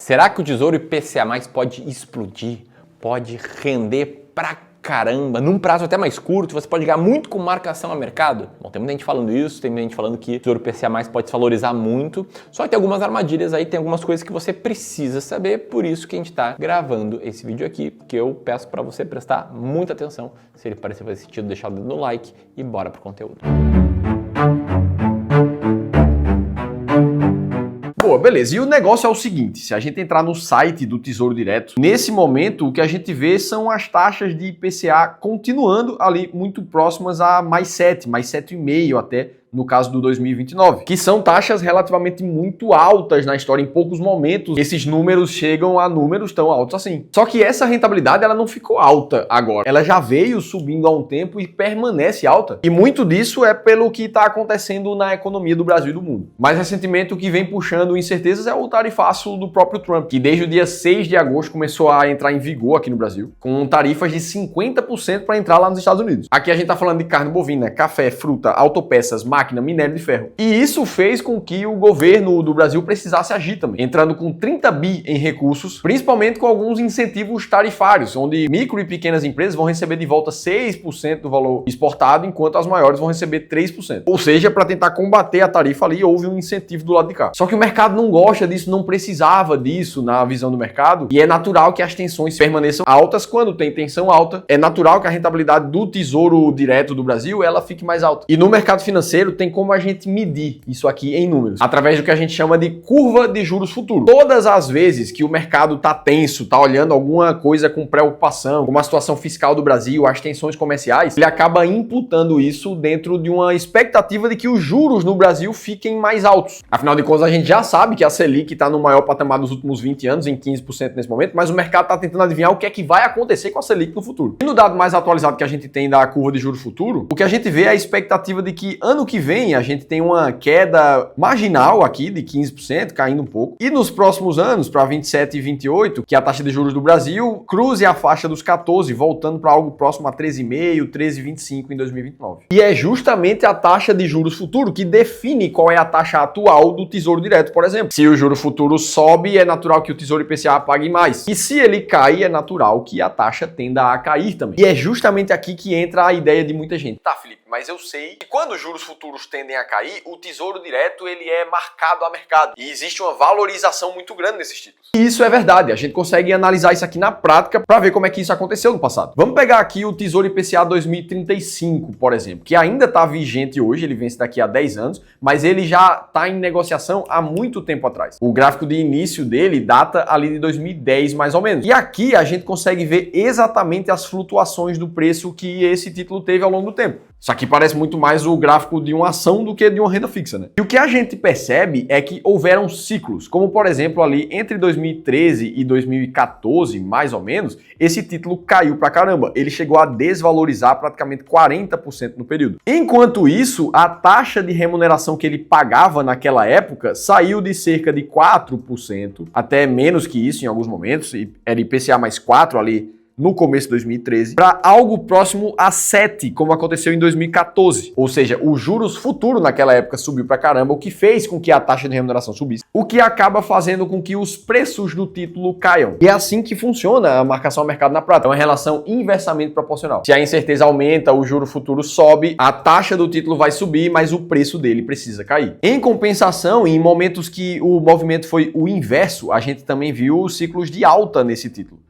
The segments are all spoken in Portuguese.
Será que o Tesouro IPCA+ pode explodir? Pode render pra caramba, num prazo até mais curto, você pode ganhar muito com marcação a mercado? Bom, tem muita gente falando isso, tem muita gente falando que o Tesouro IPCA+ pode se valorizar muito, só que tem algumas armadilhas aí, tem algumas coisas que você precisa saber, por isso que a gente está gravando esse vídeo aqui, que eu peço para você prestar muita atenção, se ele parecer fazer sentido, deixar o dedo no like e bora pro conteúdo. Boa, beleza. E o negócio é o seguinte, se a gente entrar no site do Tesouro Direto, nesse momento o que a gente vê são as taxas de IPCA continuando ali muito próximas a mais 7,5 até, no caso do 2029, que são taxas relativamente muito altas na história. Em poucos momentos, esses números chegam a números tão altos assim. Só que essa rentabilidade, ela não ficou alta agora. Ela já veio subindo há um tempo e permanece alta. E muito disso é pelo que está acontecendo na economia do Brasil e do mundo. Mais recentemente, o que vem puxando incertezas é o tarifaço do próprio Trump, que desde o dia 6 de agosto começou a entrar em vigor aqui no Brasil, com tarifas de 50% para entrar lá nos Estados Unidos. Aqui a gente está falando de carne bovina, café, fruta, autopeças, máquina, minério de ferro. E isso fez com que o governo do Brasil precisasse agir também, entrando com 30 bi em recursos, principalmente com alguns incentivos tarifários, onde micro e pequenas empresas vão receber de volta 6% do valor exportado, enquanto as maiores vão receber 3%. Ou seja, para tentar combater a tarifa ali, houve um incentivo do lado de cá. Só que o mercado não gosta disso, não precisava disso na visão do mercado, e é natural que as tensões permaneçam altas. Quando tem tensão alta, é natural que a rentabilidade do Tesouro Direto do Brasil, ela fique mais alta. E no mercado financeiro tem como a gente medir isso aqui em números, através do que a gente chama de curva de juros futuros. Todas as vezes que o mercado tá tenso, tá olhando alguma coisa com preocupação, como a situação fiscal do Brasil, as tensões comerciais, ele acaba imputando isso dentro de uma expectativa de que os juros no Brasil fiquem mais altos. Afinal de contas, a gente já sabe que a Selic está no maior patamar dos últimos 20 anos, em 15% nesse momento, mas o mercado está tentando adivinhar o que é que vai acontecer com a Selic no futuro. E no dado mais atualizado que a gente tem da curva de juros futuro, o que a gente vê é a expectativa de que ano que vem a gente tem uma queda marginal aqui de 15%, caindo um pouco. E nos próximos anos, para 27 e 28, que é a taxa de juros do Brasil cruze a faixa dos 14, voltando para algo próximo a 13,5, 13,25 em 2029. E é justamente a taxa de juros futuro que define qual é a taxa atual do Tesouro Direto, por exemplo. Se o juro futuro sobe, é natural que o Tesouro IPCA pague mais. E se ele cai, é natural que a taxa tenda a cair também. E é justamente aqui que entra a ideia de muita gente. Tá, Felipe, mas eu sei que quando os juros futuros tendem a cair, o Tesouro Direto ele é marcado a mercado. E existe uma valorização muito grande nesses títulos. E isso é verdade. A gente consegue analisar isso aqui na prática para ver como é que isso aconteceu no passado. Vamos pegar aqui o Tesouro IPCA 2035, por exemplo, que ainda está vigente hoje, ele vence daqui a 10 anos, mas ele já está em negociação há muito tempo atrás. O gráfico de início dele data ali de 2010, mais ou menos. E aqui a gente consegue ver exatamente as flutuações do preço que esse título teve ao longo do tempo. Isso aqui parece muito mais o gráfico de uma ação do que de uma renda fixa, né? E o que a gente percebe é que houveram ciclos, como por exemplo ali entre 2013 e 2014, mais ou menos, esse título caiu pra caramba. Ele chegou a desvalorizar praticamente 40% no período. Enquanto isso, a taxa de remuneração que ele pagava naquela época saiu de cerca de 4%, até menos que isso em alguns momentos, era IPCA mais 4 ali no começo de 2013, para algo próximo a 7, como aconteceu em 2014. Ou seja, os juros futuros naquela época subiu pra caramba, o que fez com que a taxa de remuneração subisse, o que acaba fazendo com que os preços do título caiam. E é assim que funciona a marcação ao mercado na prática. É uma relação inversamente proporcional. Se a incerteza aumenta, o juro futuro sobe, a taxa do título vai subir, mas o preço dele precisa cair. Em compensação, em momentos que o movimento foi o inverso, a gente também viu ciclos de alta nesse título.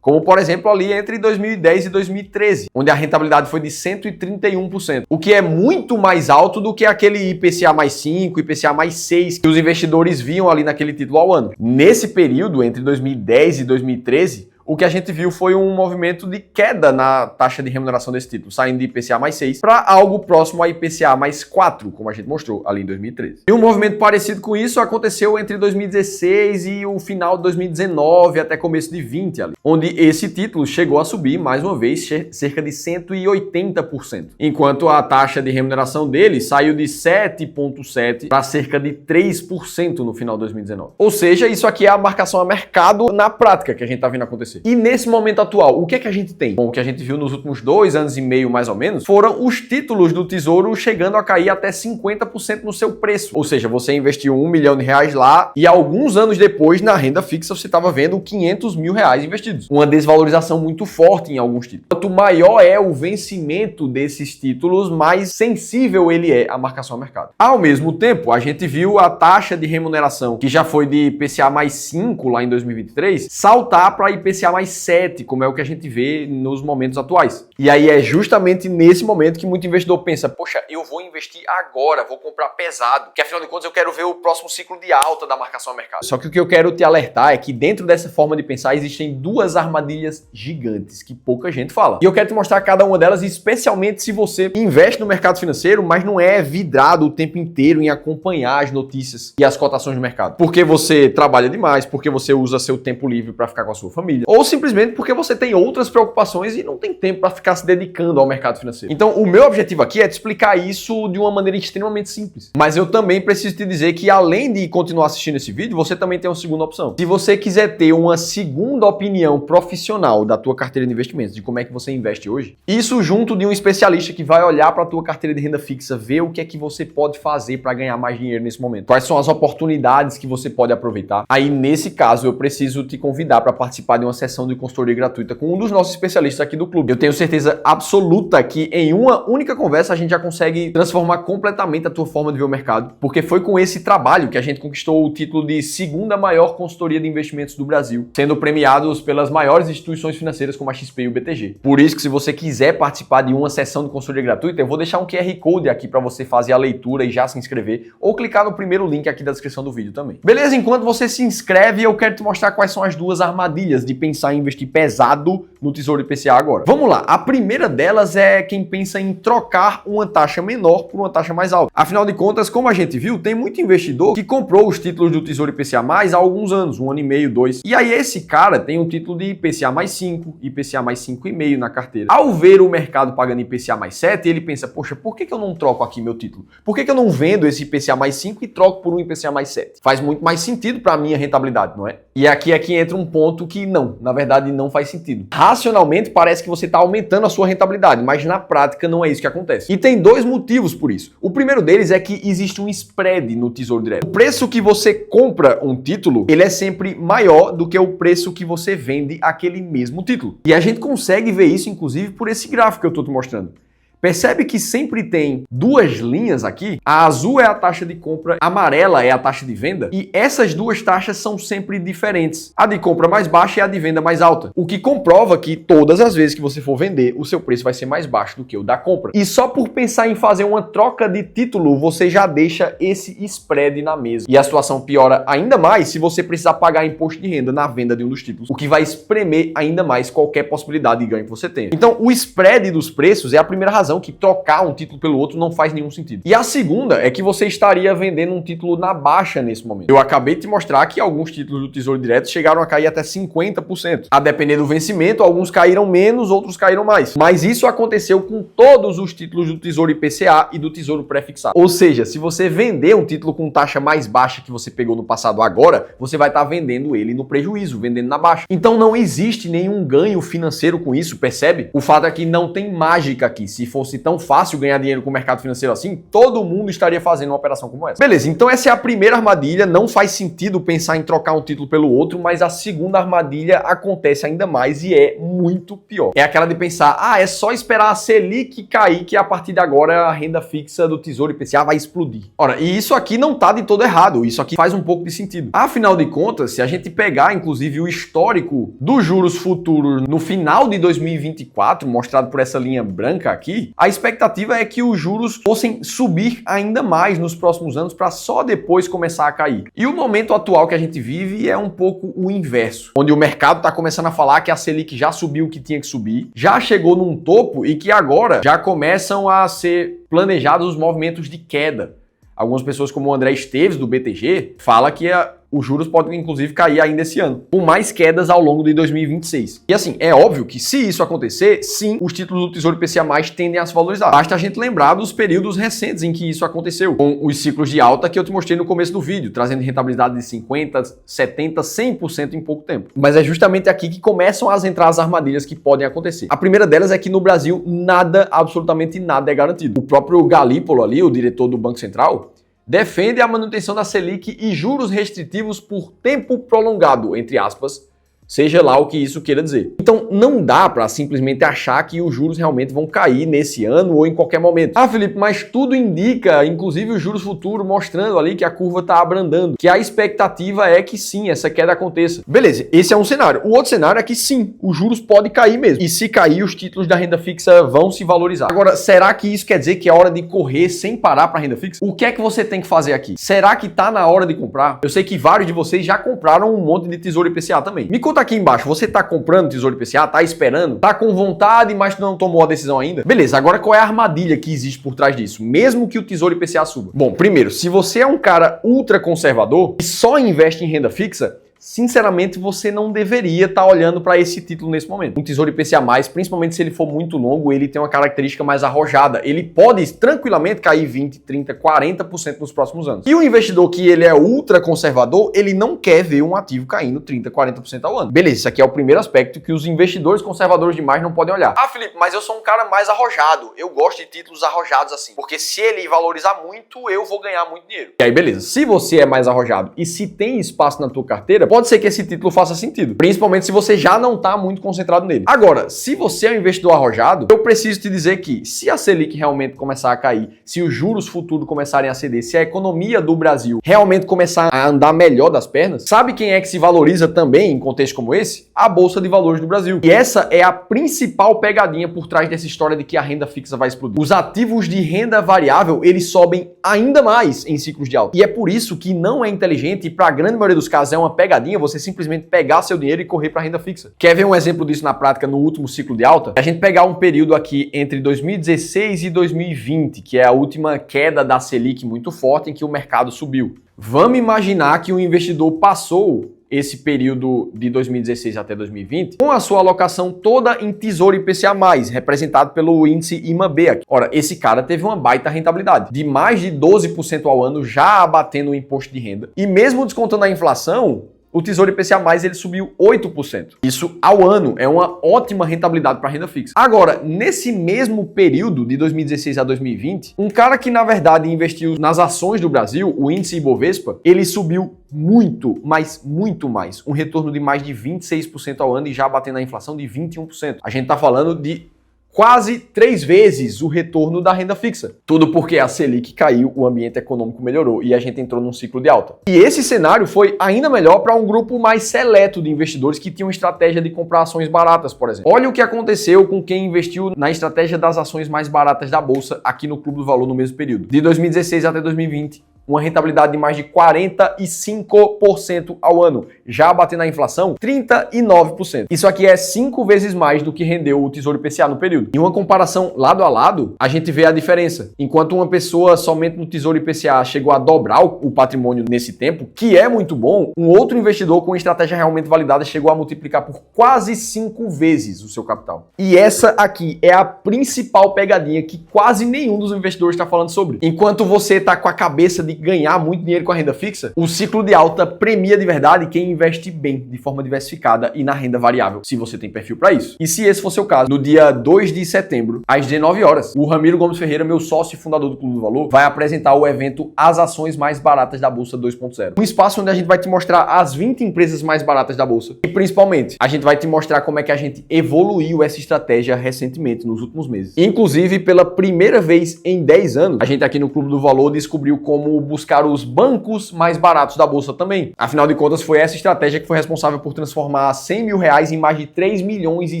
Como, por exemplo, ali entre 2010 e 2013, onde a rentabilidade foi de 131%, o que é muito mais alto do que aquele IPCA mais 5, IPCA mais 6 que os investidores viam ali naquele título ao ano. Nesse período, entre 2010 e 2013, o que a gente viu foi um movimento de queda na taxa de remuneração desse título, saindo de IPCA mais 6 para algo próximo a IPCA mais 4, como a gente mostrou ali em 2013. E um movimento parecido com isso aconteceu entre 2016 e o final de 2019 até começo de 20 ali, onde esse título chegou a subir mais uma vez cerca de 180%, enquanto a taxa de remuneração dele saiu de 7,7 para cerca de 3% no final de 2019. Ou seja, isso aqui é a marcação a mercado na prática que a gente está vendo acontecer acontecer. E nesse momento atual, o que é que a gente tem? Bom, o que a gente viu nos últimos 2 anos e meio, mais ou menos, foram os títulos do Tesouro chegando a cair até 50% no seu preço. Ou seja, você investiu R$1 milhão lá e alguns anos depois, na renda fixa, você estava vendo R$500 mil investidos. Uma desvalorização muito forte em alguns títulos. Quanto maior é o vencimento desses títulos, mais sensível ele é à marcação ao mercado. Ao mesmo tempo, a gente viu a taxa de remuneração, que já foi de IPCA mais 5 lá em 2023, saltar para IPCA mais 7, como é o que a gente vê nos momentos atuais. E aí é justamente nesse momento que muito investidor pensa, poxa, eu vou investir agora, vou comprar pesado, que afinal de contas eu quero ver o próximo ciclo de alta da marcação ao mercado. Só que o que eu quero te alertar é que dentro dessa forma de pensar existem 2 armadilhas gigantes que pouca gente fala. E eu quero te mostrar cada uma delas, especialmente se você investe no mercado financeiro, mas não é vidrado o tempo inteiro em acompanhar as notícias e as cotações do mercado. Porque você trabalha demais, porque você usa seu tempo livre para ficar com a sua família, ou simplesmente porque você tem outras preocupações e não tem tempo para ficar se dedicando ao mercado financeiro. Então, o meu objetivo aqui é te explicar isso de uma maneira extremamente simples. Mas eu também preciso te dizer que além de continuar assistindo esse vídeo, você também tem uma segunda opção. Se você quiser ter uma segunda opinião profissional da tua carteira de investimentos, de como é que você investe hoje, isso junto de um especialista que vai olhar para a tua carteira de renda fixa, ver o que é que você pode fazer para ganhar mais dinheiro nesse momento, quais são as oportunidades que você pode aproveitar. Aí, nesse caso, eu preciso te convidar para participar de uma sessão de consultoria gratuita com um dos nossos especialistas aqui do clube. Eu tenho certeza absoluta que em uma única conversa a gente já consegue transformar completamente a tua forma de ver o mercado, porque foi com esse trabalho que a gente conquistou o título de segunda maior consultoria de investimentos do Brasil, sendo premiados pelas maiores instituições financeiras como a XP e o BTG. Por isso que se você quiser participar de uma sessão de consultoria gratuita, eu vou deixar um QR Code aqui para você fazer a leitura e já se inscrever, ou clicar no primeiro link aqui da descrição do vídeo também. Beleza? Enquanto você se inscreve, eu quero te mostrar quais são as 2 armadilhas de pensar em investir pesado no Tesouro IPCA agora. Vamos lá. A primeira delas é quem pensa em trocar uma taxa menor por uma taxa mais alta. Afinal de contas, como a gente viu, tem muito investidor que comprou os títulos do Tesouro IPCA mais há alguns anos, 1 ano e meio, 2. E aí esse cara tem um título de IPCA mais 5, IPCA mais 5,5 na carteira. Ao ver o mercado pagando IPCA mais 7, ele pensa, poxa, por que eu não troco aqui meu título? Por que eu não vendo esse IPCA mais 5 e troco por um IPCA mais 7? Faz muito mais sentido para a minha rentabilidade, não é? E aqui entra um ponto que não, na verdade não faz sentido. Racionalmente parece que você está aumentando a sua rentabilidade, mas na prática não é isso que acontece. E tem 2 motivos por isso. O primeiro deles é que existe um spread no Tesouro Direto. O preço que você compra um título, ele é sempre maior do que o preço que você vende aquele mesmo título. E a gente consegue ver isso, inclusive, por esse gráfico que eu estou te mostrando. Percebe que sempre tem 2 linhas aqui? A azul é a taxa de compra, a amarela é a taxa de venda, e essas 2 taxas são sempre diferentes. A de compra mais baixa e a de venda mais alta, o que comprova que todas as vezes que você for vender, o seu preço vai ser mais baixo do que o da compra. E só por pensar em fazer uma troca de título, você já deixa esse spread na mesa. E a situação piora ainda mais se você precisar pagar imposto de renda na venda de um dos títulos, o que vai espremer ainda mais qualquer possibilidade de ganho que você tenha. Então, o spread dos preços é a primeira razão que trocar um título pelo outro não faz nenhum sentido. E a segunda é que você estaria vendendo um título na baixa nesse momento. Eu acabei de te mostrar que alguns títulos do Tesouro Direto chegaram a cair até 50%. A depender do vencimento, alguns caíram menos, outros caíram mais. Mas isso aconteceu com todos os títulos do Tesouro IPCA e do Tesouro Pré-fixado. Ou seja, se você vender um título com taxa mais baixa que você pegou no passado agora, você vai estar vendendo ele no prejuízo, vendendo na baixa. Então não existe nenhum ganho financeiro com isso, percebe? O fato é que não tem mágica aqui. Se fosse tão fácil ganhar dinheiro com o mercado financeiro assim, todo mundo estaria fazendo uma operação como essa. Beleza, então essa é a primeira armadilha, não faz sentido pensar em trocar um título pelo outro, mas a segunda armadilha acontece ainda mais e é muito pior. É aquela de pensar, é só esperar a Selic cair que a partir de agora a renda fixa do Tesouro IPCA vai explodir. Ora, e isso aqui não tá de todo errado, isso aqui faz um pouco de sentido. Afinal de contas, se a gente pegar inclusive o histórico dos juros futuros no final de 2024, mostrado por essa linha branca aqui, a expectativa é que os juros fossem subir ainda mais nos próximos anos para só depois começar a cair. E o momento atual que a gente vive é um pouco o inverso, onde o mercado está começando a falar que a Selic já subiu o que tinha que subir, já chegou num topo e que agora já começam a ser planejados os movimentos de queda. Algumas pessoas como o André Esteves, do BTG, fala que Os juros podem, inclusive, cair ainda esse ano, com mais quedas ao longo de 2026. E assim, é óbvio que se isso acontecer, sim, os títulos do Tesouro IPCA+ tendem a se valorizar. Basta a gente lembrar dos períodos recentes em que isso aconteceu, com os ciclos de alta que eu te mostrei no começo do vídeo, trazendo rentabilidade de 50%, 70%, 100% em pouco tempo. Mas é justamente aqui que começam a entrar as armadilhas que podem acontecer. A primeira delas é que no Brasil nada, absolutamente nada é garantido. O próprio Galípolo ali, o diretor do Banco Central, defende a manutenção da Selic e juros restritivos por tempo prolongado, entre aspas, seja lá o que isso queira dizer. Então não dá para simplesmente achar que os juros realmente vão cair nesse ano ou em qualquer momento. Ah, Felipe, mas tudo indica, inclusive os juros futuros, mostrando ali que a curva está abrandando, que a expectativa é que sim, essa queda aconteça. Beleza, esse é um cenário. O outro cenário é que sim, os juros podem cair mesmo. E se cair, os títulos da renda fixa vão se valorizar. Agora, será que isso quer dizer que é hora de correr sem parar para renda fixa? O que é que você tem que fazer aqui? Será que tá na hora de comprar? Eu sei que vários de vocês já compraram um monte de Tesouro IPCA também. Me conta aqui embaixo, você tá comprando Tesouro IPCA, tá esperando, tá com vontade, mas não tomou a decisão ainda? Beleza, agora qual é a armadilha que existe por trás disso, mesmo que o Tesouro IPCA suba? Bom, primeiro, se você é um cara ultra conservador e só investe em renda fixa, sinceramente, você não deveria estar olhando para esse título nesse momento. Um Tesouro IPCA+, principalmente se ele for muito longo, ele tem uma característica mais arrojada. Ele pode tranquilamente cair 20, 30, 40% nos próximos anos. E o investidor que ele é ultra conservador, ele não quer ver um ativo caindo 30, 40% ao ano. Beleza, isso aqui é o primeiro aspecto que os investidores conservadores demais não podem olhar. Ah, Felipe, mas eu sou um cara mais arrojado. Eu gosto de títulos arrojados assim. Porque se ele valorizar muito, eu vou ganhar muito dinheiro. E aí, beleza. Se você é mais arrojado e se tem espaço na tua carteira, pode ser que esse título faça sentido, principalmente se você já não está muito concentrado nele. Agora, se você é um investidor arrojado, eu preciso te dizer que se a Selic realmente começar a cair, se os juros futuros começarem a ceder, se a economia do Brasil realmente começar a andar melhor das pernas, sabe quem é que se valoriza também em contexto como esse? A Bolsa de Valores do Brasil. E essa é a principal pegadinha por trás dessa história de que a renda fixa vai explodir. Os ativos de renda variável, eles sobem ainda mais em ciclos de alta. E é por isso que não é inteligente e para a grande maioria dos casos é uma pegadinha você simplesmente pegar seu dinheiro e correr para a renda fixa. Quer ver um exemplo disso na prática no último ciclo de alta? A gente pegar um período aqui entre 2016 e 2020, que é a última queda da Selic muito forte em que o mercado subiu. Vamos imaginar que o investidor passou esse período de 2016 até 2020, com a sua alocação toda em Tesouro IPCA+, representado pelo índice IMAB aqui. Ora, esse cara teve uma baita rentabilidade, de mais de 12% ao ano, já abatendo o imposto de renda. E mesmo descontando a inflação, o Tesouro IPCA+, ele subiu 8%. Isso ao ano é uma ótima rentabilidade para renda fixa. Agora, nesse mesmo período de 2016 a 2020, um cara que na verdade investiu nas ações do Brasil, o índice Ibovespa, ele subiu muito, mas muito mais. Um retorno de mais de 26% ao ano e já batendo a inflação de 21%. A gente tá falando de quase 3 vezes o retorno da renda fixa. Tudo porque a Selic caiu, o ambiente econômico melhorou e a gente entrou num ciclo de alta. E esse cenário foi ainda melhor para um grupo mais seleto de investidores que tinham estratégia de comprar ações baratas, por exemplo. Olha o que aconteceu com quem investiu na estratégia das ações mais baratas da Bolsa aqui no Clube do Valor no mesmo período. De 2016 até 2020. Uma rentabilidade de mais de 45% ao ano, já batendo a inflação 39%. Isso aqui é 5 vezes mais do que rendeu o Tesouro IPCA no período. Em uma comparação lado a lado, a gente vê a diferença. Enquanto uma pessoa somente no Tesouro IPCA chegou a dobrar o patrimônio nesse tempo, que é muito bom, um outro investidor com estratégia realmente validada chegou a multiplicar por quase 5 vezes o seu capital. E essa aqui é a principal pegadinha que quase nenhum dos investidores está falando sobre. Enquanto você está com a cabeça de ganhar muito dinheiro com a renda fixa, o ciclo de alta premia de verdade quem investe bem, de forma diversificada e na renda variável, se você tem perfil para isso. E se esse for seu caso, no dia 2 de setembro, às 19 horas, o Ramiro Gomes Ferreira, meu sócio e fundador do Clube do Valor, vai apresentar o evento As Ações Mais Baratas da Bolsa 2.0. Um espaço onde a gente vai te mostrar as 20 empresas mais baratas da Bolsa e, principalmente, a gente vai te mostrar como é que a gente evoluiu essa estratégia recentemente, nos últimos meses. Inclusive, pela primeira vez em 10 anos, a gente aqui no Clube do Valor descobriu como buscar os bancos mais baratos da Bolsa também. Afinal de contas, foi essa estratégia que foi responsável por transformar 100 mil reais em mais de 3 milhões e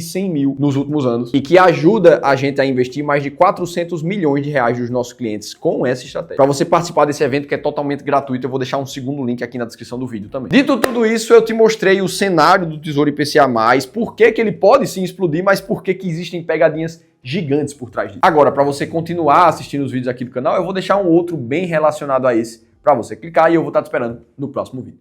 100 mil nos últimos anos e que ajuda a gente a investir mais de 400 milhões de reais dos nossos clientes com essa estratégia. Para você participar desse evento que é totalmente gratuito, eu vou deixar um segundo link aqui na descrição do vídeo também. Dito tudo isso, eu te mostrei o cenário do Tesouro IPCA+, por que ele pode sim explodir, mas por que existem pegadinhas gigantes por trás disso. Agora, para você continuar assistindo os vídeos aqui do canal, eu vou deixar um outro bem relacionado a esse para você clicar e eu vou estar te esperando no próximo vídeo.